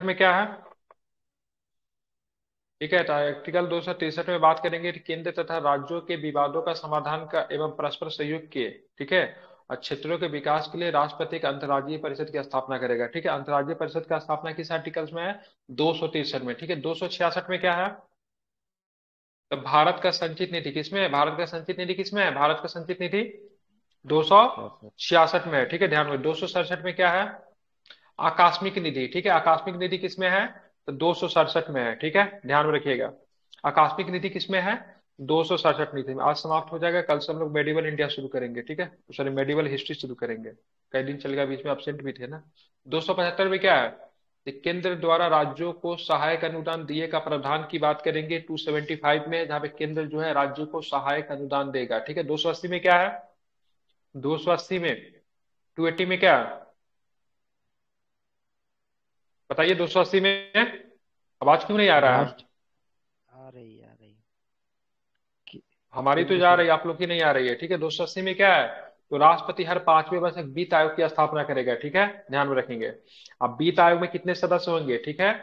में क्या है? ठीक है, तो आर्टिकल 263 में बात करेंगे कि केंद्र तथा राज्यों के विवादों का समाधान का एवं परस्पर सहयोग के, ठीक है, और क्षेत्रों के विकास के लिए राष्ट्रपति एक अंतर्राज्यीय परिषद की स्थापना करेगा। ठीक है, अंतर्राज्यीय परिषद का स्थापना किस आर्टिकल्स में है? 263 में। ठीक है, 266 में क्या है? तो भारत का संचित निधि किसमें है? भारत का संचित निधि किसमें है? भारत का संचित निधि दो सौ अच्छा। छियासठ में है। ठीक है, ध्यान में 267 में क्या है? आकस्मिक निधि। ठीक है, आकस्मिक निधि किसमें है? तो 267 में है। ठीक है, ध्यान में रखिएगा। आकस्मिक निधि किसमें है? 267 निधि में। आज समाप्त हो जाएगा, कल से हम लोग मेडिवल इंडिया शुरू करेंगे। ठीक है, सॉरी, मेडिवल हिस्ट्री शुरू करेंगे। कई दिन चलेगा, बीच में एब्सेंट भी थे ना। 275 में क्या है? कि केंद्र द्वारा राज्यों को सहायक अनुदान दिए का प्रावधान की बात करेंगे 275 में, जहां पे केंद्र जो है राज्यों को सहायक अनुदान देगा। ठीक है, 280 में क्या है? 280 में, 280 में क्या है? बताइए, 280 में आवाज क्यों नहीं आ रहा है? राष्ट्र आ रही कि- हमारी तो केंद्र जा से। रही है, आप लोग की नहीं आ रही है। ठीक है, 280 में क्या है? तो राष्ट्रपति हर 5वें वर्ष एक वित्त आयोग की स्थापना करेगा। ठीक है, ध्यान में रखेंगे। अब वित्त आयोग में कितने सदस्य होंगे? ठीक है,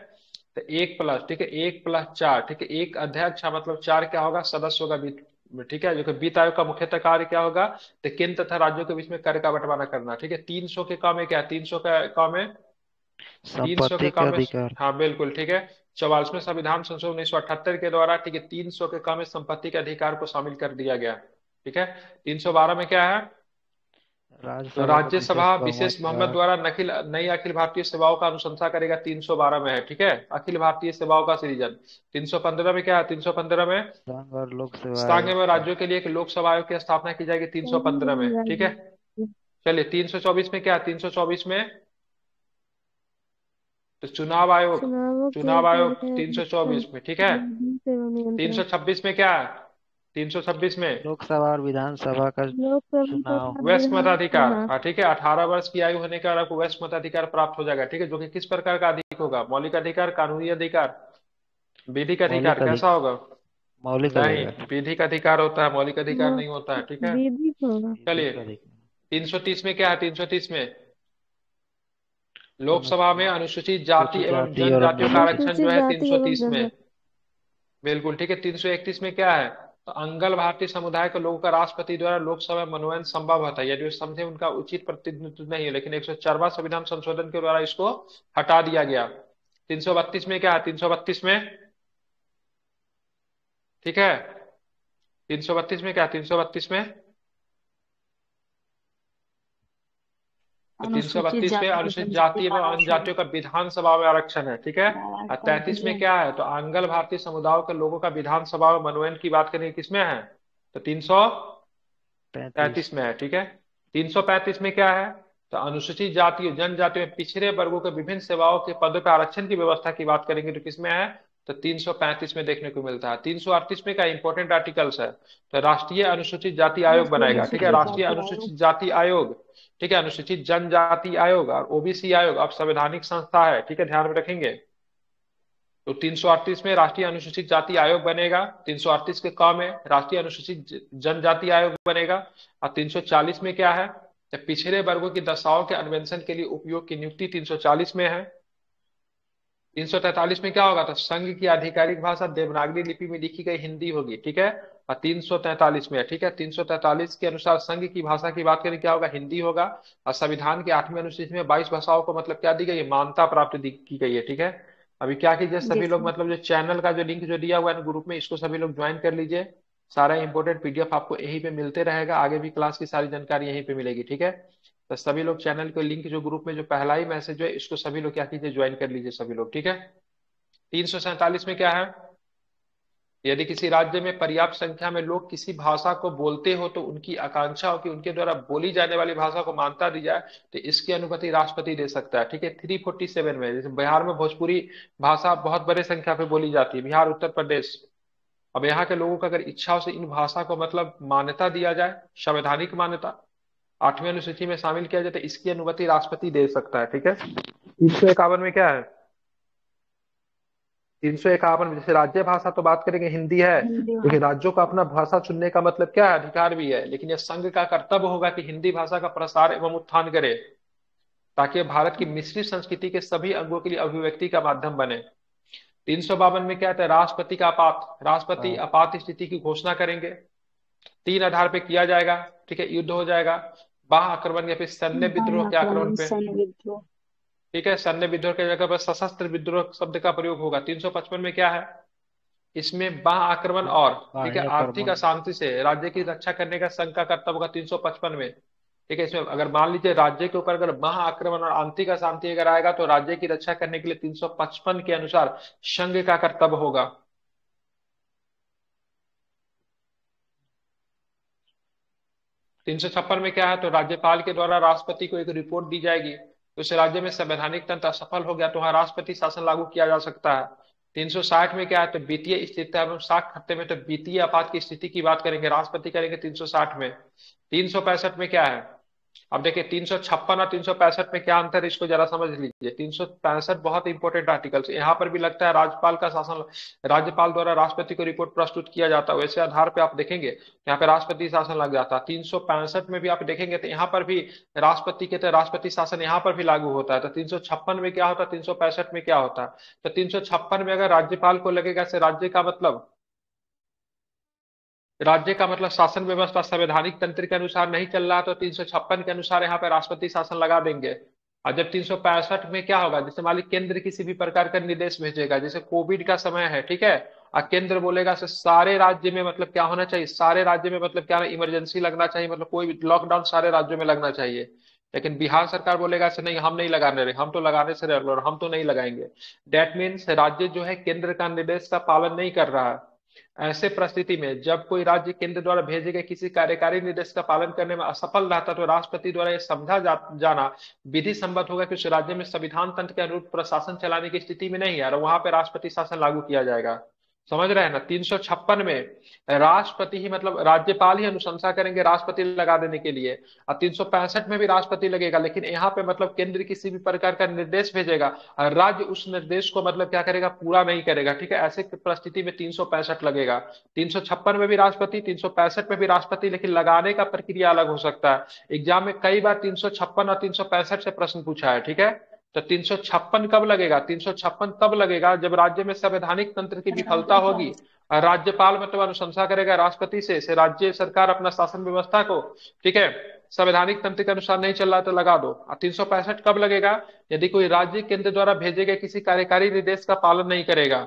तो एक प्लस, ठीक है, एक प्लस चार, ठीक है, एक अध्यक्ष, मतलब चार क्या होगा? सदस्य होगा वित्त में। ठीक है, जो कि वित्त आयोग का मुख्यतः कार्य क्या होगा? तो केंद्र तथा राज्यों के बीच में कर का बंटवारा करना। ठीक है, 300 के काम में क्या है? 300 का काम है, 300 के संपत्ति के काम में, अधिकार। हाँ बिल्कुल ठीक है। 44वें संविधान संशोधन 1978 के द्वारा, ठीक है, 300 के काम में संपत्ति के अधिकार को शामिल कर दिया गया। ठीक है, 312 में क्या है? तो राज्यसभा को विशेष राज्यसभा बहुमत विशेष का। बहुमत द्वारा नखिल नई अखिल भारतीय सेवाओं का अनुशंसा करेगा, 312 में है। ठीक है, अखिल भारतीय सेवाओं का सृजन। 315 में क्या है? 315 में संघ और लोक सेवा संघ आयोग एवं का। राज्यों के लिए एक लोकसभा आयोग की स्थापना की जाएगी, 315 में। ठीक है, चलिए 324 में क्या है? 324 में तो चुनाव आयोग, चुनावों के चुनाव आयोग लिए 324 में। ठीक है, विधि एवं नियंत्रण। 326 में क्या है? 326 में लोकसभा और विधानसभा का लोकसभा चुनाव। तथा वयस्क मताधिकार। विधानसभा। हाँ ठीक है, 18 वर्ष की आयु होने के बाद आपको वयस्क मताधिकार प्राप्त हो जाएगा। ठीक है, जो कि किस प्रकार का अधिक होगा? मौलिक अधिकार, कानूनी अधिकार, विधिक अधिकार, मौलिक कैसा अधिकार। होगा? मौलिक नहीं, अधिकार। विधिक अधिकार होता है, मौलिक अधिकार नहीं होता है। ठीक है, विधि होगा। चलिए विधिक अधिकार। 330 में क्या है? 330 में लोकसभा में अनुसूचित जाति अनुसूचित एवं जाति और जनजातियों का आरक्षण जो अनुसूचित है जाति एवं 330 में। जनजाति। बिल्कुल ठीक है, 331 में क्या है? तो अंगल भारतीय समुदाय के लोगों का राष्ट्रपति द्वारा लोकसभा में मनोनयन संभव होता है यदि वे समझे उनका उचित प्रतिनिधित्व नहीं है, लेकिन 104वां संविधान संशोधन के द्वारा इसको हटा दिया गया। 332 में क्या है? 332 में, ठीक है, 332 में क्या? 332 में, तो अनुसूचित 332 में जाति अनुसूचित जनजाति जाति का एवं अन्य आरक्षण जातियों का विधानसभा में आरक्षण है। ठीक है, और कर 33 में दिया। क्या है? तो अंगल भारतीय समुदायों के लोगों का विधानसभा में मनोनयन की बात करेंगे, किसमें है? तो 35। 333 में है। ठीक है, 335 में क्या है? तो अनुसूचित जाति और जनजाति में पिछड़े वर्गों के विभिन्न सेवाओं के पदों पर आरक्षण की व्यवस्था की बात करेंगे, तो किसमें है? तो 335 में देखने को मिलता है। 338 में क्या इंपॉर्टेंट आर्टिकल्स है? तो राष्ट्रीय अनुसूचित जाति आयोग राष्ट्रीय बनाएगा। ठीक है, अनुसूचित राष्ट्रीय जाति आयोग। अनुसूचित जाति आयोग। ठीक है, अनुसूचित जनजाति आयोग और ओबीसी आयोग अब संवैधानिक संस्था है। ठीक है, ध्यान में रखेंगे। तो 338 में राष्ट्रीय अनुसूचित जाति आयोग बनेगा, 338 के काम है राष्ट्रीय अनुसूचित जनजाति आयोग बनेगा। और 340 में क्या है? तो पिछड़े वर्गों की दशाओं के अन्वेषण के लिए उपयोग की नियुक्ति 340 में है। 343 में क्या होगा? तो संघ की आधिकारिक भाषा देवनागरी लिपि में लिखी गई हिंदी होगी। ठीक है, और 343 में है। ठीक है, 343 के अनुसार संघ की भाषा की बात करें, क्या होगा? हिंदी होगा। और संविधान के 8वें अनुसूची में 22 भाषाओं को मतलब क्या दी गई है? मान्यता प्राप्त की गई है। ठीक है, अभी क्या कीजिए, जी सभी लोग सर। मतलब जो चैनल का जो लिंक जो दिया हुआ है ग्रुप में, इसको सभी लोग ज्वाइन कर लीजिए। सारा इंपॉर्टेंट पीडीएफ आपको यहीं पे मिलते रहेगा, आगे भी क्लास की सारी जानकारी यहीं पे मिलेगी। ठीक है, तो सभी लोग चैनल के लिंक जो ग्रुप में जो पहला ही मैसेज है, इसको सभी लोग क्या कीजिए, ज्वाइन कर लीजिए सभी लोग। ठीक है, 347 में क्या है? यदि किसी राज्य में पर्याप्त संख्या में लोग किसी भाषा को बोलते हो तो उनकी आकांक्षा हो कि उनके द्वारा बोली जाने वाली भाषा को मान्यता दी जाए, तो इसकी अनुमति राष्ट्रपति दे सकता है। ठीक है, 347 में, जैसे बिहार में भोजपुरी भाषा बहुत बड़े संख्या पे बोली जाती है, बिहार, उत्तर प्रदेश। अब यहाँ के लोगों को अगर इच्छा हो से इन भाषा को मतलब मान्यता दिया जाए, संवैधानिक मान्यता 8वीं अनुसूची में शामिल किया जाए, तो इसकी अनुमति राष्ट्रपति दे सकता है। ठीक है, 351 में क्या है? 351 में जैसे राज्य भाषा तो बात करेंगे हिंदी है, हिंदी लेकिन भाषा। राज्यों का अपना भाषा चुनने का मतलब क्या है? अधिकार भी है, लेकिन यह संघ का कर्तव्य होगा कि हिंदी भाषा का प्रसार एवं उत्थान करे। ताकि ये भारत की मिश्रित संस्कृति के सभी अंगों के लिए अभिव्यक्ति का माध्यम बने। 352 में क्या है, राष्ट्रपति का आपात, राष्ट्रपति हाँ। आपात स्थिति की घोषणा करेंगे, तीन आधार पे किया जाएगा, ठीक है, युद्ध हो जाएगा, बाह्य आक्रमण या फिर सैन्य विद्रोह बाह्य के आक्रमण आक्रमण, पे, सैन्य विद्रोह। ठीक है, सैन्य विद्रोह की जगह पर सशस्त्र विद्रोह शब्द का प्रयोग होगा। 355 में क्या है, इसमें बाह्य आक्रमण और, ठीक है, बाह्य आर्थिक कर्मण। अशांति से राज्य की रक्षा करने का संघ का कर्तव्य होगा 355 में। ठीक है, इसमें अगर मान लीजिए राज्य के ऊपर अगर बाह्य आक्रमण और आंतरिक अशांति अगर आएगा तो राज्य की रक्षा करने के लिए 355 के अनुसार संघ का कर्तव्य होगा। 356 में क्या है, तो राज्यपाल के द्वारा राष्ट्रपति को एक रिपोर्ट दी जाएगी, तो उस राज्य में संवैधानिक तंत्र असफल हो गया तो वहां राष्ट्रपति शासन लागू किया जा सकता है। 360 में क्या है, तो वित्तीय स्थिति, हम लोग 60 खत्ते में तो वित्तीय आपात की स्थिति की बात करेंगे, राष्ट्रपति करेंगे 360 में। 365 में क्या है, अब देखिए 356 और 365 में क्या अंतर है, इसको जरा समझ लीजिए। 365 बहुत इंपॉर्टेंट आर्टिकल है, यहाँ पर भी लगता है राज्यपाल का शासन, राज्यपाल द्वारा राष्ट्रपति को रिपोर्ट प्रस्तुत किया जाता है, वैसे आधार पे आप देखेंगे यहाँ पे राष्ट्रपति शासन लग जाता है। 365 में भी आप देखेंगे तो यहाँ पर भी राष्ट्रपति के, तो राष्ट्रपति शासन यहाँ पर भी लागू होता है। तो 356 में क्या होता है, 365 में क्या होता है, तो 356 में अगर राज्यपाल को लगेगा से राज्य का मतलब, राज्य का मतलब शासन व्यवस्था संवैधानिक तंत्र के अनुसार नहीं चल रहा तो 356 के अनुसार यहाँ पे राष्ट्रपति शासन लगा देंगे। और जब 365 में क्या होगा, जैसे मान लीजिए केंद्र किसी भी प्रकार का निर्देश भेजेगा, जैसे कोविड का समय है, ठीक है, और केंद्र बोलेगा से सारे राज्य में मतलब क्या होना चाहिए, सारे राज्य में मतलब क्या, इमरजेंसी लगना चाहिए, मतलब कोई भी लॉकडाउन सारे राज्यों में लगना चाहिए। लेकिन बिहार सरकार बोलेगा से नहीं, हम नहीं लगाने रहे, हम तो लगाने से रहे, हम तो नहीं लगाएंगे। डेट मीन्स राज्य जो है केंद्र का निर्देश का पालन नहीं कर रहा है। ऐसे परिस्थिति में जब कोई राज्य केंद्र द्वारा भेजे गए किसी कार्यकारी निर्देश का पालन करने में असफल रहता तो राष्ट्रपति द्वारा यह समझा जाना विधि सम्मत होगा कि उस राज्य में संविधान तंत्र के अनुरूप प्रशासन चलाने की स्थिति में नहीं है और वहां पर राष्ट्रपति शासन लागू किया जाएगा। समझ रहे हैं ना। 356 में राष्ट्रपति ही मतलब राज्यपाल ही अनुशंसा करेंगे राष्ट्रपति लगा देने के लिए, और 365 में भी राष्ट्रपति लगेगा, लेकिन यहाँ पे मतलब केंद्र किसी भी प्रकार का निर्देश भेजेगा और राज्य उस निर्देश को मतलब क्या करेगा, पूरा नहीं करेगा। ठीक है, ऐसे परिस्थिति में 365 लगेगा। 356 में भी राष्ट्रपति, 365 में भी राष्ट्रपति, लेकिन लगाने का प्रक्रिया अलग हो सकता है। एग्जाम में कई बार 356 और 365 से प्रश्न पूछा है। ठीक है, तो 356 कब लगेगा, 356 तब लगेगा जब राज्य में संवैधानिक तंत्र की विफलता होगी और राज्यपाल मतलब अनुशंसा करेगा राष्ट्रपति से राज्य सरकार अपना शासन व्यवस्था को, ठीक है, संवैधानिक तंत्र के अनुसार नहीं चल रहा तो लगा दो। और 365 कब लगेगा, यदि कोई राज्य केंद्र द्वारा भेजे गए किसी कार्यकारी निर्देश का पालन नहीं करेगा।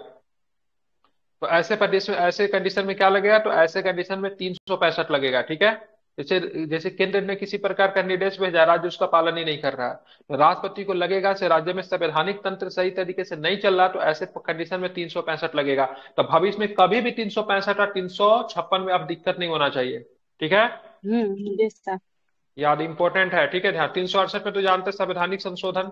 तो ऐसे प्रदेश में, ऐसे कंडीशन में क्या लगेगा, तो ऐसे कंडीशन में 365 लगेगा। ठीक है, जैसे जैसे केंद्र ने किसी प्रकार का निर्देश भेजा, राज्य उसका पालन ही नहीं कर रहा है, तो राष्ट्रपति को लगेगा से राज्य में संवैधानिक तंत्र सही तरीके से नहीं चल रहा, तो ऐसे कंडीशन में 365 लगेगा। तो भविष्य में कभी भी 365 और 356 में अब दिक्कत नहीं होना चाहिए। ठीक है, जैसा याद इंपॉर्टेंट है। ठीक है, ध्यान। 368 में तो जानते हैं संवैधानिक संशोधन,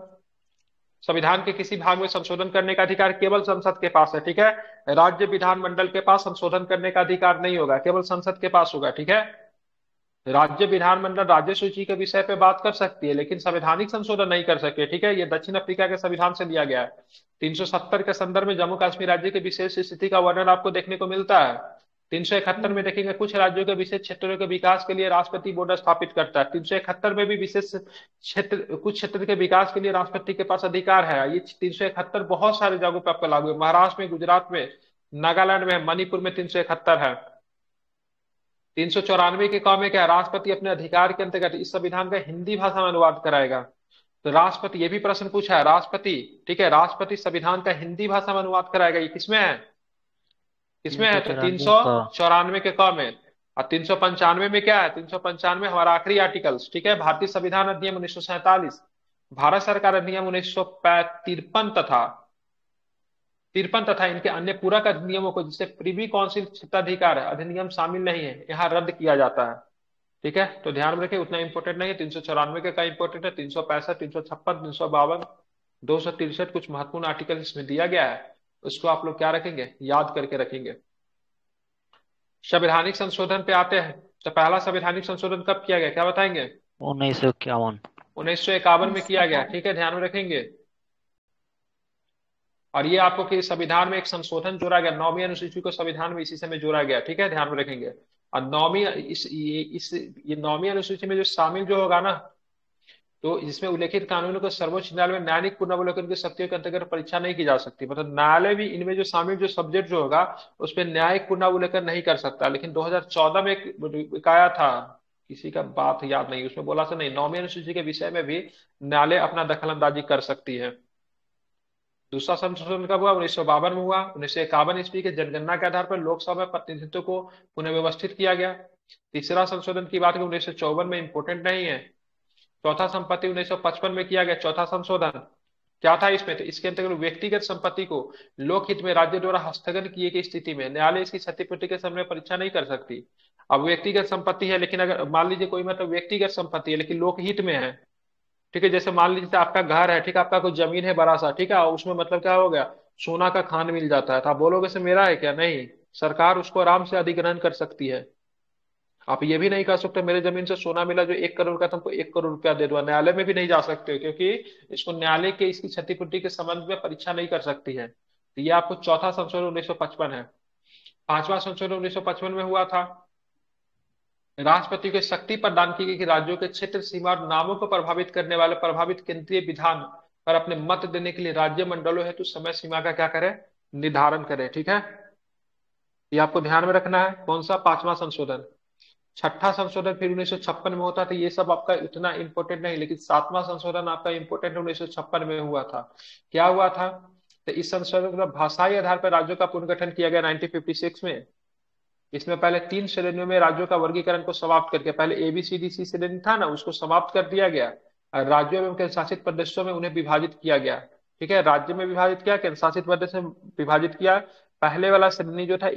संविधान के किसी भाग में संशोधन करने का अधिकार केवल संसद के पास है। ठीक है, राज्य विधानमंडल के पास संशोधन करने का अधिकार नहीं होगा, केवल संसद के पास होगा। ठीक है, राज्य विधानमंडल राज्य सूची के विषय पे बात कर सकती है लेकिन संवैधानिक संशोधन नहीं कर सकते। ठीक है, ये दक्षिण अफ्रीका के संविधान से लिया गया है। 370 के संदर्भ में जम्मू कश्मीर राज्य के विशेष स्थिति का वर्णन आपको देखने को मिलता है। 371 में देखेंगे कुछ राज्यों के विशेष क्षेत्रों के विकास के लिए राष्ट्रपति बोर्ड स्थापित करता है। 371 में भी विशेष क्षेत्र, कुछ क्षेत्र के विकास के लिए राष्ट्रपति के पास अधिकार है। ये 371 बहुत सारे जगहों पर आपको लागू है, महाराष्ट्र में, गुजरात में, नागालैंड में, मणिपुर में 371 है। 394 के काम में क्या है, राष्ट्रपति अपने अधिकार के अंतर्गत इस संविधान का हिंदी भाषा में अनुवाद कराएगा। तो राष्ट्रपति, ये भी प्रश्न पूछा है, राष्ट्रपति, ठीक है, राष्ट्रपति संविधान का हिंदी भाषा में अनुवाद कराएगा। ये किसमें है, किसमें है, तो 394 के काम में। और 395 में क्या है, 395 हमारा आखिरी आर्टिकल्स, ठीक है, भारतीय संविधान अधिनियम 1947, भारत सरकार अधिनियम 1953 तथा इनके अन्य पूरक अधिनियमों को, जिससे प्रिवी काउंसिल क्षेत्राधिकार है, अधिनियम शामिल नहीं है, यहाँ रद्द किया जाता है। ठीक है, तो ध्यान में रखें, उतना इंपॉर्टेंट नहीं है। 394 का इंपॉर्टेंट है, 365, 356, 352, 263 कुछ महत्वपूर्ण आर्टिकल इसमें दिया गया है, उसको आप लोग क्या रखेंगे, याद करके रखेंगे। संवैधानिक संशोधन पे आते हैं, तो पहला संवैधानिक संशोधन कब किया गया, क्या बताएंगे? 1951। 1951 में किया गया। ठीक है, ध्यान में रखेंगे। और ये आपको कि संविधान में एक संशोधन जोड़ा गया, 9वीं अनुसूची को संविधान में इसी समय जोड़ा गया। ठीक है, ध्यान में रखेंगे। और 9वीं, इस ये 9वीं अनुसूची में जो शामिल जो होगा ना, तो इसमें उल्लेखित कानूनों को सर्वोच्च न्यायालय में न्यायिक पुनर्वलोकन की शक्तियों के अंतर्गत परीक्षा नहीं की जा सकती। मतलब न्यायालय भी इनमें जो शामिल जो सब्जेक्ट जो होगा उस पर न्यायिक पुनर्वलोकन नहीं कर सकता। लेकिन 2014 में एक आया था, किसी का बात याद नहीं, उसमें बोला था नहीं, नौवीं अनुसूची के विषय में भी न्यायालय अपना दखल अंदाजी कर सकती है। दूसरा संशोधन कब हुआ? 1952 में हुआ। 1951 ईस्वी के जनगणना के आधार पर लोकसभा में प्रतिनिधित्व को पुनर्व्यवस्थित किया गया। तीसरा संशोधन की बात करें 1954 में, इंपोर्टेंट नहीं है। चौथा संपत्ति 1955 में किया गया, चौथा संशोधन। क्या था इसमें? तो इसके अंतर्गत व्यक्तिगत संपत्ति को लोकहित में राज्य द्वारा हस्तगत किए गई स्थिति में न्यायालय इसकी क्षतिपूर्ति के समय परीक्षा नहीं कर सकती। अब व्यक्तिगत संपत्ति है, लेकिन अगर मान लीजिए कोई मतलब व्यक्तिगत संपत्ति है लेकिन लोकहित में है, ठीक है, जैसे मान लीजिए आपका घर है, ठीक है, आपका कोई जमीन है बड़ा सा, ठीक है, और उसमें मतलब क्या हो गया, सोना का खान मिल जाता है, तो आप बोलोगे से मेरा है क्या? नहीं, सरकार उसको आराम से अधिग्रहण कर सकती है। आप ये भी नहीं कर सकते मेरे जमीन से सोना मिला जो 1 करोड़ का, तुमको 1 करोड़ रुपया दे दो, न्यायालय में भी नहीं जा सकते हो, क्योंकि इसको न्यायालय के इसकी क्षतिपूर्ति के संबंध में परीक्षा नहीं कर सकती है। तो ये आपको चौथा संशोधन 1955 है। पांचवा संशोधन 1955 में हुआ था, राष्ट्रपति को शक्ति प्रदान की गई कि राज्यों के क्षेत्र सीमा और नामों को प्रभावित करने वाले प्रभावित केंद्रीय विधान पर अपने मत देने के लिए राज्य मंडलों हेतु समय सीमा का क्या करे, निर्धारण करे। ठीक है, ये आपको ध्यान में रखना है। कौन सा? पांचवा संशोधन। छठा संशोधन फिर 1956 में होता था, ये सब आपका इतना इंपॉर्टेंट नहीं, लेकिन सातवां संशोधन आपका इंपॉर्टेंट 1956 में हुआ था। क्या हुआ था? तो इस संशोधन में भाषाई आधार पर राज्यों का पुनर्गठन किया गया 1956 में। इसमें पहले 3 श्रेणियों में राज्यों का वर्गीकरण को समाप्त करके, पहले ABCDC श्रेणी था ना, उसको समाप्त कर दिया गया और राज्यों एवं केंद्र शासित प्रदेशों में उन्हें विभाजित किया गया। ठीक है, राज्य में विभाजित किया, केंद्र शासित प्रदेश में विभाजित किया। पहले वाला श्रेणी जो था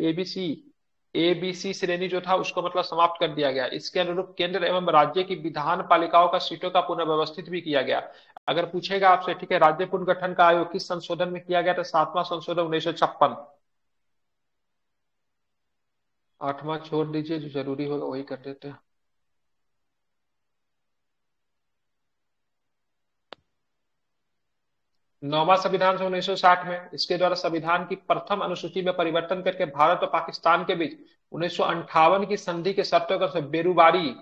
ABC श्रेणी जो था उसको मतलब समाप्त कर दिया गया। इसके अनुरूप केंद्र एवं राज्य की विधान पालिकाओं का सीटों का पुनर्व्यवस्थित भी किया गया। अगर पूछेगा आपसे, ठीक है, राज्य पुनर्गठन का आयोग किस संशोधन में किया गया, तो सातवां संशोधन 1956। आठवां छोड़ दीजिए, जो जरूरी होगा वही कर देते हैं। नौवां संविधान से 1960 में, इसके द्वारा संविधान की प्रथम अनुसूची में परिवर्तन करके भारत और पाकिस्तान के बीच 1958 की संधि के शर्तों का बेरूबारी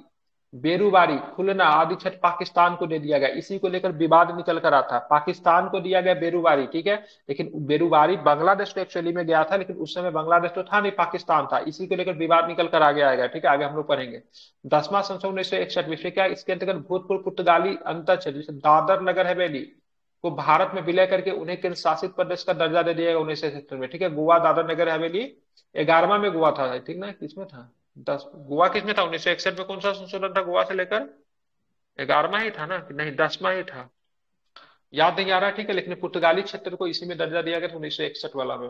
बेरूबारी खुलना आदि छठ पाकिस्तान को दे दिया गया। इसी को लेकर विवाद निकल कर आता है। पाकिस्तान को दिया गया बेरूबारी, ठीक है, लेकिन बेरूबारी बांग्लादेश तो एक्चुअली में गया था, लेकिन उस समय बांग्लादेश तो था नहीं, पाकिस्तान था। इसी को लेकर विवाद निकल कर आगे आएगा। ठीक है, आगे हम लोग पढ़ेंगे। 10वां संशोधन 1961 विषय क्या? इसके अंतर्गत भूतपूर्व पुर्तगाली अंतर क्षेत्र जैसे दादर नगर हवेली को भारत में विलय करके उन्हें केंद्र शासित प्रदेश का दर्जा दे दिया गया 1976 में। ठीक है, गोवा दादर नगर हवेली 11वां में गोवा था, ठीक ना, किसमें था? गोवा किसमें था? 1961 में कौन सा संशोधन था गोवा से लेकर? 11वां ही था ना, कि नहीं 10वां ही था, याद नहीं आ रहा। ठीक है, लेकिन पुर्तगाली क्षेत्र को इसी में दर्जा दिया गया था 1961 वाला में।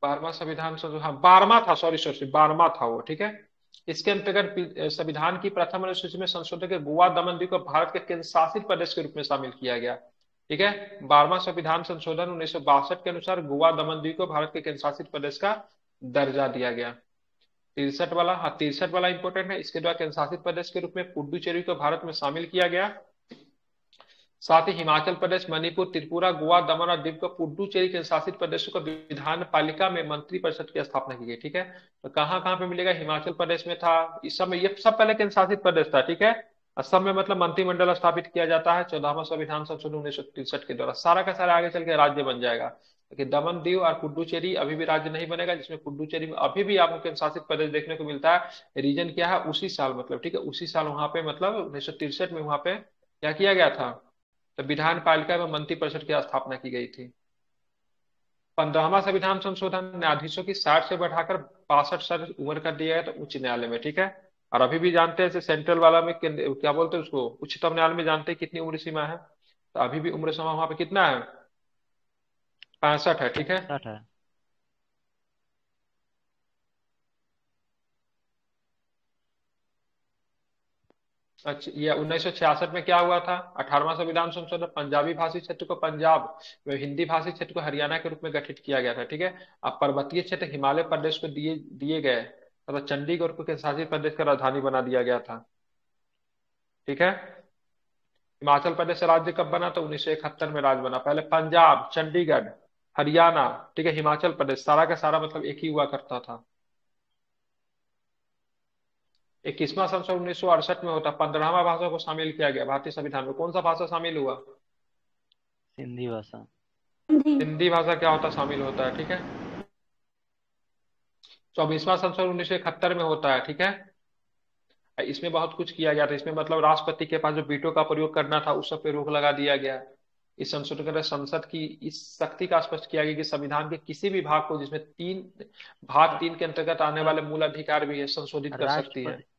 12वां संविधान संशोधन, हाँ 12वां था, सॉरी सॉरी 12वां था वो। ठीक है, इसके अंतर्गत संविधान की प्रथम अनुसूची में संशोधन के गोवा दमन द्वीप को भारत के केंद्र शासित प्रदेश के रूप में शामिल किया गया। ठीक है, 12वां संविधान संशोधन 1962 के अनुसार गोवा दमन द्वीप को भारत के केंद्र शासित प्रदेश का दर्जा दिया गया। 63 वाला, हाँ 63 वाला इंपोर्टेंट है। इसके द्वारा केंद्र शासित प्रदेश के रूप में पुडुचेरी को भारत में शामिल किया गया। साथ ही हिमाचल प्रदेश, मणिपुर, त्रिपुरा, गोवा, दमन और दीव को पुडुचेरी के शासित प्रदेशों को विधान पालिका में मंत्री परिषद की स्थापना की गई। ठीक है, तो कहाँ कहाँ पे मिलेगा? हिमाचल प्रदेश में था इस समय, ये सब पहले केंद्र शासित प्रदेश था। ठीक है, असम में मतलब मंत्रिमंडल स्थापित किया जाता है 14वां संविधान संशोधन 1963 के द्वारा। सारा का सारा आगे चल के राज्य बन जाएगा, लेकिन दमन दीव और पुडुचेरी अभी भी राज्य नहीं बनेगा, जिसमें पुडुचेरी में अभी भी आपको केंद्र शासित प्रदेश देखने को मिलता है। रीजन क्या है? उसी साल मतलब, ठीक है, उसी साल वहां पे मतलब 1963 में वहां पे क्या किया गया था? तो विधान पालिका में मंत्री परिषद की स्थापना की गई थी। 15वां संविधान संशोधन, न्यायाधीशों की 60 से बढ़ाकर 62 साल उम्र कर दिया गया था उच्च न्यायालय में। ठीक है, और अभी भी जानते हैं सेंट्रल वाला में क्या बोलते हैं उसको, उच्चतम न्यायालय में जानते हैं कितनी उम्र सीमा है? तो अभी भी उम्र सीमा वहां पे कितना है? 65 है। ठीक है, 60 है। अच्छा, ये 1966 में क्या हुआ था? 18वां संविधान संशोधन, पंजाबी भाषी क्षेत्र को पंजाब व हिंदी भाषी क्षेत्र को हरियाणा के रूप में गठित किया गया था। ठीक है, अब पर्वतीय क्षेत्र हिमालय प्रदेश को दिए दिए गए तथा चंडीगढ़ को केंद्र शासित प्रदेश का राजधानी बना दिया गया था। ठीक है, हिमाचल प्रदेश राज्य कब बना? तो 1971 में राज्य बना। पहले पंजाब, चंडीगढ़, हरियाणा, ठीक है, हिमाचल प्रदेश, सारा का सारा मतलब एक ही हुआ करता था। 21वां संशोधन 1968 में होता, 15वां भाषा को शामिल किया गया भारतीय संविधान में। कौन सा भाषा शामिल हुआ? हिंदी भाषा। हिंदी। हिंदी भाषा क्या होता, शामिल होता है, ठीक है। 24वां संशोधन 1971 में होता है, ठीक है। इसमें बहुत कुछ किया गया था। इसमें मतलब राष्ट्रपति के पास जो वीटो का प्रयोग करना था उस सब पे रोक लगा दिया गया। इस संशोधन के अंदर संसद की इस शक्ति का स्पष्ट किया गया कि संविधान के किसी भी भाग को, जिसमें भाग 3 के अंतर्गत आने वाले मूल अधिकार भी है, संशोधित कर सकती है। राष्ट्रपति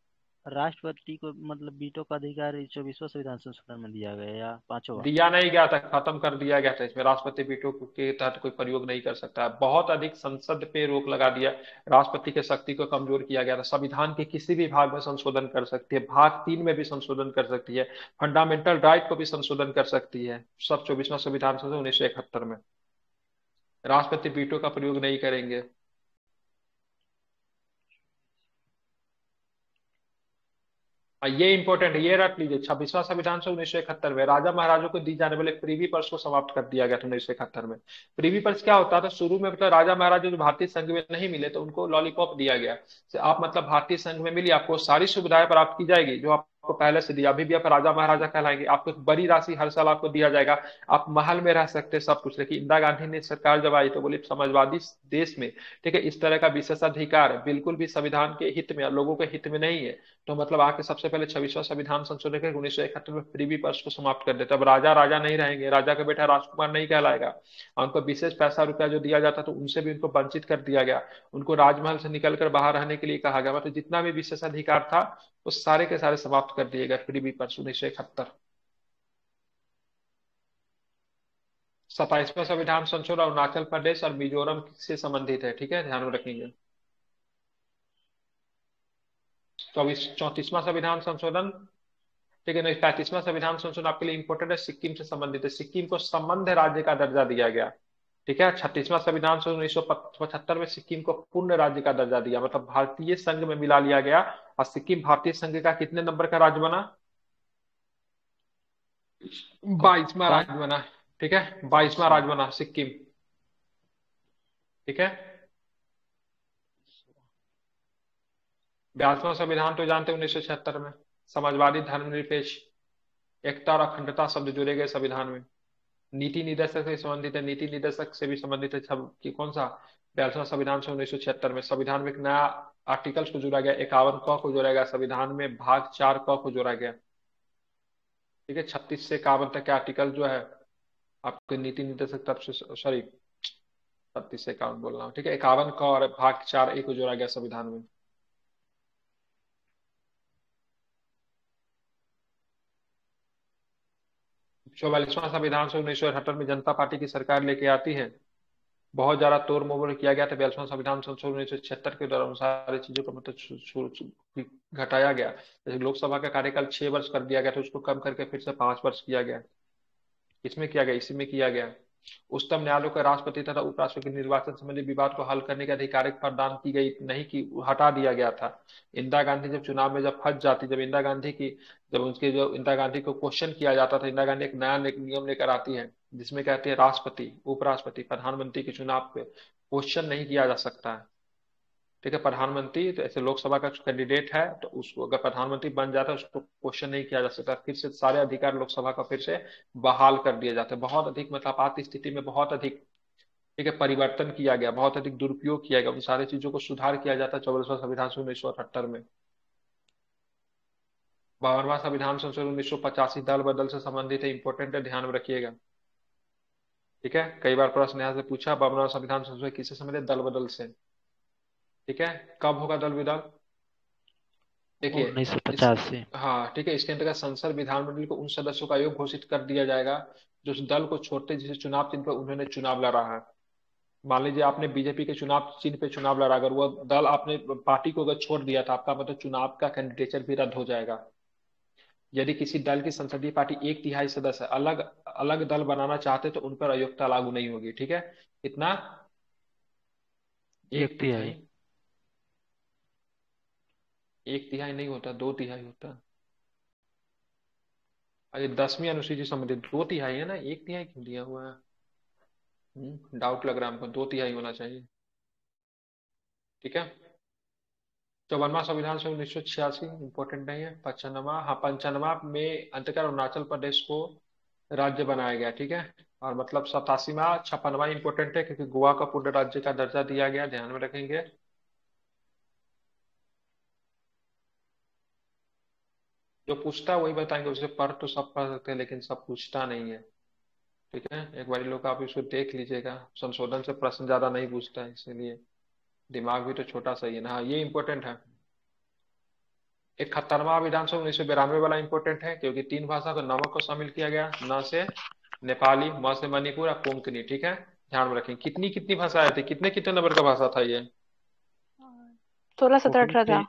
राष्ट्रपति को मतलब वीटो का अधिकार 24वां संविधान संशोधन में दिया गया या पांचवा? दिया नहीं गया था, खत्म कर दिया गया था। इसमें राष्ट्रपति वीटो के तहत कोई प्रयोग नहीं कर सकता है। बहुत अधिक संसद पे रोक लगा दिया, राष्ट्रपति के शक्ति को कमजोर किया गया था। संविधान के किसी भी भाग में संशोधन कर सकती है, भाग 3 में भी संशोधन कर सकती है, फंडामेंटल राइट को भी संशोधन कर सकती है। सब 24वां संविधान संशोधन 1971 में। राष्ट्रपति वीटो का प्रयोग नहीं करेंगे। ये इंपॉर्टेंट है, ये रख लीजिए। 26वां संविधान से 1971 में राजा महाराजों को दी जाने वाले प्रीवी पर्स को समाप्त कर दिया गया था 1971 में। प्रीवी पर्स क्या होता था? शुरू में मतलब राजा महाराजा जो भारतीय संघ में नहीं मिले तो उनको लॉलीपॉप दिया गया, से आप मतलब भारतीय संघ में मिली, आपको सारी सुविधाएं प्राप्त की जाएगी जो आपको पहले से दिया। अभी भी आप राजा महाराजा कहलाएंगे, आपको एक बड़ी राशि हर साल आपको दिया जाएगा, आप महल में रह सकते हैं, सब कुछ। लेकिन इंदिरा गांधी ने सरकार जब आई तो बोली समाजवादी देश में, ठीक है, इस तरह का विशेषाधिकार बिल्कुल भी संविधान के हित में, लोगों के हित में नहीं है। तो मतलब आके सबसे पहले 26वां संविधान संशोधन करके 1971 में प्रीवी पर्स को समाप्त कर देता। अब राजा राजा नहीं रहेंगे, राजा का बेटा राजकुमार नहीं कहलाएगा, और उनको विशेष पैसा रुपया जो दिया जाता तो उनसे भी उनको वंचित कर दिया गया। उनको राजमहल से निकलकर बाहर रहने के लिए कहा गया। मतलब जितना भी विशेषाधिकार था वो सारे के सारे समाप्त कर दिए गए प्रीवी पर्स 1971। 27वां संविधान संशोधन अरुणाचल प्रदेश और मिजोरम से संबंधित है, ठीक है, ध्यान में रखेंगे। 34वां संविधान संशोधन, ठीक है। नहीं, 35वां संविधान संशोधन आपके लिए इंपोर्टेंट है, सिक्किम से संबंधित है। सिक्किम को संबंद्ध राज्य का दर्जा दिया गया, ठीक है। 36वां संविधान संशोधन 1975 में सिक्किम को पूर्ण राज्य का दर्जा दिया, मतलब भारतीय संघ में मिला लिया गया। और सिक्किम भारतीय संघ का कितने नंबर का राज्य बना? 22वां कौन? राज्य बना, ठीक है। 22वां अच्छा। राज्य बना सिक्किम, ठीक है। 42वां संविधान तो जानते हैं 1976 में, समाजवादी धर्मनिरपेक्ष एकता और अखंडता शब्द जोड़े गए संविधान में। नीति निर्देशक से संबंधित है, नीति निर्देशक से भी संबंधित है। सब कि कौन सा? 42वां संविधान से 1976 में। संविधान में एक नया आर्टिकल्स को जोड़ा गया, 51 क को जोड़ा गया संविधान में, भाग 4 क को जोड़ा गया, ठीक है। 36 से 51 तक के आर्टिकल जो है आपके नीति निर्देशक तरफ से, सॉरी 36 से 51 बोल रहा हूँ, ठीक है। 51 क और भाग 4 A को जोड़ा गया संविधान में। चौवालीसवां संविधान से 1978 में जनता पार्टी की सरकार लेके आती है। बहुत ज्यादा तोड़ मोड़ किया गया था 42वां संविधान संशोधन 1976 के दौरान, सारी चीजों को मतलब घटाया गया। जैसे लोकसभा का कार्यकाल 6 वर्ष कर दिया गया था, उसको कम करके फिर से 5 वर्ष किया गया। इसमें किया गया, इसी में किया गया। उच्चतम न्यायालय को राष्ट्रपति तथा उपराष्ट्रपति के निर्वाचन संबंधी विवाद को हल करने की अधिकार प्रदान की गई, नहीं की हटा दिया गया था। इंदिरा गांधी जब चुनाव में जब फंस जाती, जब इंदिरा गांधी की, जब उनके जो इंदिरा गांधी को क्वेश्चन किया जाता था, इंदिरा गांधी एक नया नियम लेकर आती है जिसमें कहती है राष्ट्रपति, उपराष्ट्रपति, प्रधानमंत्री के चुनाव पे क्वेश्चन नहीं किया जा सकता है, ठीक है। प्रधानमंत्री तो ऐसे लोकसभा का कैंडिडेट है तो उसको अगर प्रधानमंत्री बन जाता है उसको क्वेश्चन नहीं किया जा सकता, फिर से सारे अधिकार लोकसभा का फिर से बहाल कर दिए जाते हैं। बहुत अधिक मतलब आपात स्थिति में बहुत अधिक, ठीक है, परिवर्तन किया गया, बहुत अधिक दुरुपयोग किया गया, उन सारी चीजों को सुधार किया जाता है 24वां संविधान संशोधन 1978 में। 52वां संविधान संशोधन 1985 दल बदल से संबंधित है, इंपोर्टेंट है, ध्यान में रखिएगा, ठीक है। कई बार प्रश्न यहाँ से पूछा, 52वां संविधान संशोधन किससे संबंधित? दल बदल से, ठीक है। कब होगा दल बदल? देखिए इस, 1950 से। हाँ ठीक है, इसके अंतर्गत संसद विधानमंडल को उन सदस्यों का आयोग घोषित कर दिया जाएगा जो उस दल को छोड़ते जिसे चुनाव चिन्ह पर उन्होंने चुनाव लड़ा है। मान लीजिए आपने बीजेपी के चुनाव चिन्ह पे चुनाव लड़ा, अगर वो दल आपने पार्टी को अगर छोड़ दिया था, आपका मतलब चुनाव का कैंडिडेचर भी रद्द हो जाएगा। यदि किसी दल की संसदीय पार्टी 1/3 सदस्य अलग अलग दल बनाना चाहते तो उन पर अयोग्यता लागू नहीं होगी, ठीक है। कितना? एक एक तिहाई तिहाई। 1/3 नहीं होता, 2/3 होता। अरे 10वीं अनुसूची से संबंधित 2/3 है ना, 1/3 क्यों दिया हुआ है? डाउट लग रहा है हमको, 2/3 होना चाहिए, ठीक है। 54वां संविधान से 1986 इंपॉर्टेंट नहीं है। 95, हाँ 95 में अंततः अरुणाचल प्रदेश को राज्य बनाया गया, ठीक है। और मतलब 87वां 56वां इंपॉर्टेंट है क्योंकि गोवा का पूर्ण राज्य का दर्जा दिया गया, ध्यान में रखेंगे। जो पूछता है वही बताएंगे, उसे पढ़ तो सब पढ़ सकते हैं लेकिन सब पूछता नहीं है, ठीक है। एक बार लोग आप इसको देख लीजिएगा, संशोधन से प्रश्न ज्यादा नहीं पूछता है, इसीलिए दिमाग भी तो छोटा सा ही है ना। हाँ ये इंपॉर्टेंट है। 71वां विधानसभा 1992 वाला इंपॉर्टेंट है क्योंकि तीन भाषा को नमक को शामिल किया गया, न से नेपाली, म से मणिपुर और कोंकणी, ठीक है। ध्यान में रखें कितनी कितनी भाषाएं थी, कितने कितने नंबर का भाषा था ये। 16 17 कुकिंग 18 थी। था।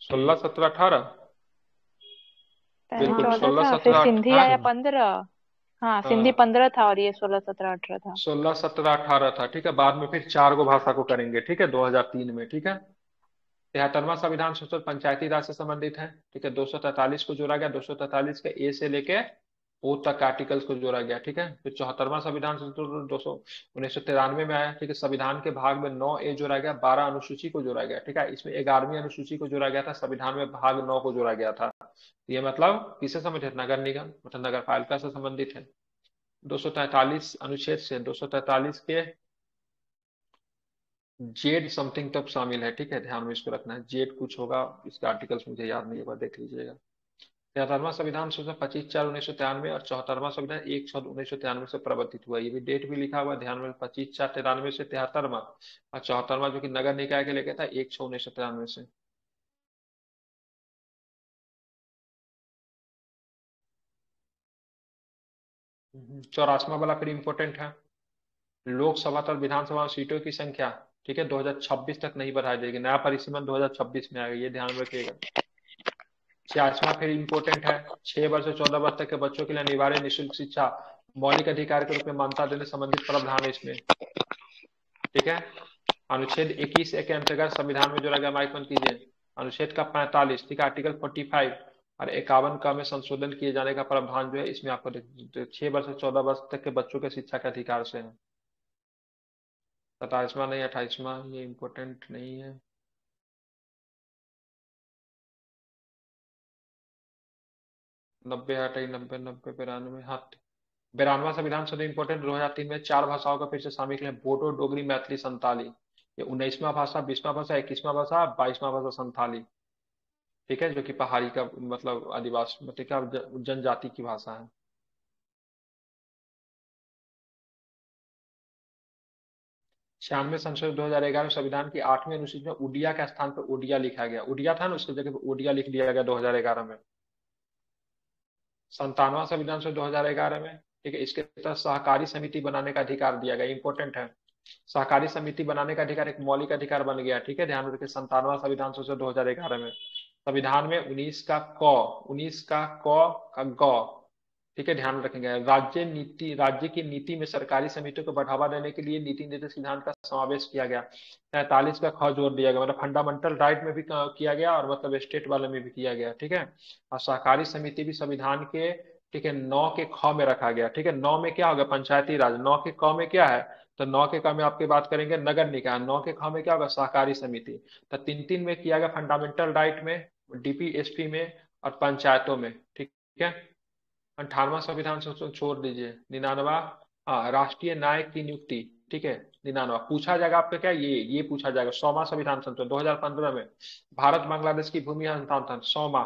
16 17 18। पहले बिल्कुल हाँ 16 था, फिर 17 सिंधी आया 18। 15। हाँ सिंधी हाँ 15 था और ये 16 17 18 था। 16 17 18 था, ठीक है। बाद में फिर चार गो भाषा को करेंगे, ठीक है, 2003 में, ठीक है। 73वां संविधान संशोधन पंचायती राज से संबंधित है, ठीक है। 243 को जोड़ा गया, 243 के ए से लेके ओ तक आर्टिकल्स को जोड़ा गया, ठीक है। फिर 74वां संविधान संशोधन 1993 में आया, ठीक है। संविधान के भाग में 9 ए जोड़ा गया, 12 अनुसूची को जोड़ा गया, ठीक है। इसमें 11वीं अनुसूची को जोड़ा गया था, संविधान में भाग 9 को जोड़ा गया था। ये मतलब किससे संबंधित, नगर निगम मतलब नगर पालिका से संबंधित है। 243 अनुच्छेद से 243 के जेड समथिंग तक शामिल है, ठीक है। ध्यान में इसको रखना है, जेड कुछ होगा, इसका आर्टिकल्स मुझे याद नहीं होगा, देख लीजिएगा। 73वां संविधान संशोधन 25/4/1993 और 74वां संविधान 1/6/1993 से प्रवर्तित हुआ। ये भी डेट भी लिखा हुआ है, ध्यान में। 25/4/93 से 73वां, और 74वां जो कि नगर निकाय के लेके था 1/6/1993 से। चौरासवा वाला फिर इंपॉर्टेंट है। लोकसभा तथा विधानसभा सीटों की संख्या, ठीक है, 2026 तक नहीं बढ़ाई जाएगी, नया परिसीमन 2026 में आएगा, ये ध्यान में रखिएगा। 86वां फिर इंपॉर्टेंट है। 6 वर्ष से 14 वर्ष तक के बच्चों के लिए अनिवार्य निःशुल्क शिक्षा मौलिक अधिकार के रूप में मान्यता देने संबंधित प्रावधान है इसमें, ठीक है। अनुच्छेद 21 के अंतर्गत संविधान में जोड़ा गया, माइक बंद कीजिए, अनुच्छेद का 45, ठीक है, आर्टिकल 45 और 51 का में संशोधन किए जाने का प्रावधान जो है इसमें आपको 6 वर्ष से 14 वर्ष तक के बच्चों के शिक्षा के अधिकार से है। 27वां नहीं, 28वां, ये इंपॉर्टेंट नहीं है। नब्बे हटाई, 90 90 92, हाँ। 92वां संविधान संशोधन इंपॉर्टेंट, 2003 में चार भाषाओं का फिर से शामिल किया, बोडो, डोगरी, मैथिली, संताली। ये 19वां भाषा, 20वां भाषा, 21वां भाषा, 22वां भाषा संताली, ठीक है, जो कि पहाड़ी का मतलब आदिवासी मतलब क्या जनजाति की भाषा है। 96 संशोधन 2011 में संविधान की 8वीं अनुसूची में उड़िया के स्थान पर ओडिया लिखा गया, उड़िया था ना उसकी जगह पे ओडिया लिख दिया गया 2011 में। 97वां संविधान संशोधन 2011 में, ठीक है, इसके तहत सहकारी समिति बनाने का अधिकार दिया गया, इंपॉर्टेंट है। सहकारी समिति बनाने का अधिकार एक मौलिक अधिकार बन गया, ठीक है। ध्यान में रखिए 97वां संविधान संशोधन 2011 में। संविधान में 19 का क, 19 का क का ग, ठीक है, ध्यान में रखेंगे। राज्य की नीति में सरकारी समितियों को बढ़ावा देने के लिए नीति निर्देश सिद्धांत का समावेश किया गया। 43 का ख जोड़ दिया गया, मतलब फंडामेंटल राइट में भी किया गया और मतलब स्टेट वाले में भी किया गया, ठीक है। और सहकारी समिति भी संविधान के, ठीक है, 9 के ख में रखा गया, ठीक है। 9 में क्या होगा, पंचायती राज। 9 के क में क्या है, तो 9 के क में आपकी बात करेंगे नगर निकाय। 9 के ख में क्या होगा, सहकारी समिति। तो तीन तीन में किया गया, फंडामेंटल राइट में, डीपीएसपी में और पंचायतों में, ठीक है। 58वां संविधान संशोधन छोड़ दीजिए। 99वां, हाँ, राष्ट्रीय नायक की नियुक्ति, ठीक है। 99वां पूछा जाएगा आपका, क्या ये पूछा जाएगा। 100वां संविधान संशोधन 2015 में, भारत बांग्लादेश की भूमि हस्तांतरण, 100वां।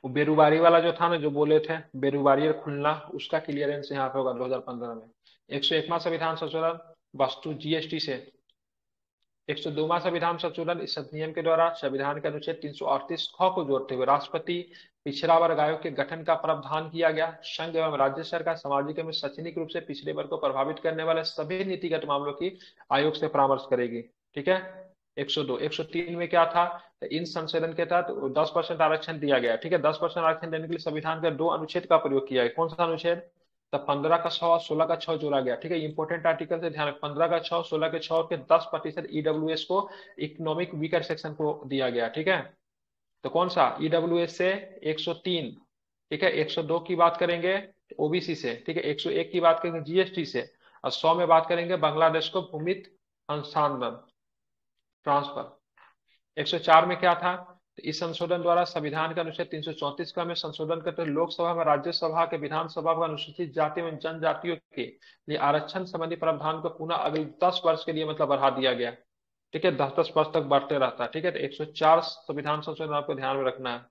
वो बेरुबारी वाला जो था ना, जो बोले थे बेरुबारी और खुलना, उसका क्लियरेंस यहाँ पे होगा 2015 में। 101वां संविधान संशोधन वस्तु जीएसटी से। 102वां संविधान संशोधन इस अधिनियम के द्वारा संविधान के अनुच्छेद 338 ख को जोड़ते हुए राष्ट्रपति पिछड़ा वर्ग आयोग के गठन का प्रावधान किया गया। संघ एवं राज्य सरकार सामाजिक एवं शैक्षणिक रूप से पिछड़े वर्ग को प्रभावित करने वाले सभी नीतिगत मामलों की आयोग से परामर्श करेगी, ठीक है। 102, 103 में क्या था, तो इन संशोधन के तहत 10% आरक्षण दिया गया, ठीक है। 10% आरक्षण देने के लिए संविधान के दो अनुच्छेद का प्रयोग किया है। कौन सा अनुच्छेद, तो 15 का 6 और 16 का 6 जोड़ा गया, ठीक है। इंपोर्टेंट आर्टिकल से ध्यान, 15 का 6, 16 के 6 और के 10% ईडब्ल्यूएस को, इकोनॉमिक वीकर सेक्शन को दिया गया, ठीक है। तो कौन सा, ईडब्ल्यूएस से 103, ठीक है। 102 की बात करेंगे ओबीसी से, ठीक है। 101 की बात करेंगे जीएसटी से, और 100 में बात करेंगे बांग्लादेश को भूमि हस्तांतरण, ट्रांसफर। 104 में क्या था? तो इस संशोधन द्वारा संविधान के अनुच्छेद 334 का में संशोधन करते हुए लोकसभा में राज्यसभा के विधानसभा को अनुसूचित जाति एवं जनजातियों के लिए आरक्षण संबंधी प्रावधान को पुनः अगले 10 वर्ष के लिए मतलब बढ़ा दिया गया। ठीक है, 10-10 वर्ष तक बढ़ते रहता है। ठीक है, तो 104 संविधान संशोधन आपको ध्यान में रखना है।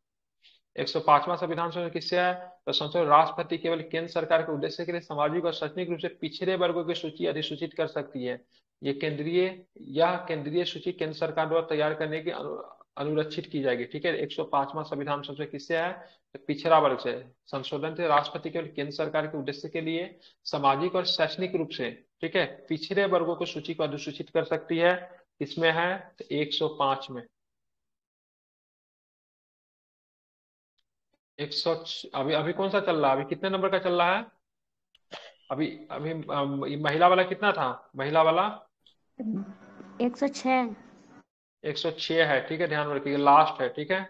105वां संविधान संशोधन किससे है? तो संशोधन राष्ट्रपति केवल केंद्र सरकार के उद्देश्य के लिए सामाजिक और शैक्षणिक रूप से पिछड़े वर्गों की सूची अधिसूचित कर सकती है। यह केंद्रीय सूची केंद्र सरकार द्वारा तैयार करने की अनुरक्षित की जाएगी। ठीक है, 105वां संविधान संशोधन किससे है? तो पिछड़ा वर्ग से। संशोधन से राष्ट्रपति केवल केंद्र सरकार के उद्देश्य के लिए सामाजिक और शैक्षणिक रूप से, ठीक है, पिछड़े वर्गों को सूची को अधिसूचित कर सकती है। इसमें है तो 105 में। 100 अभी अभी कौन सा चल रहा है? अभी कितने नंबर का चल रहा है? अभी अभी ये महिला वाला कितना था? महिला वाला 106। 106 है। ठीक है, ध्यान रखिएगा, लास्ट है। ठीक है,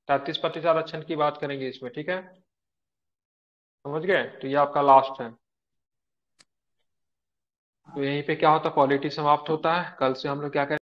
33% आरक्षण की बात करेंगे इसमें। ठीक है, समझ गए? तो ये आपका लास्ट है। तो यहीं पे क्या होता है, पॉलिटी समाप्त होता है। कल से हम लोग क्या करें?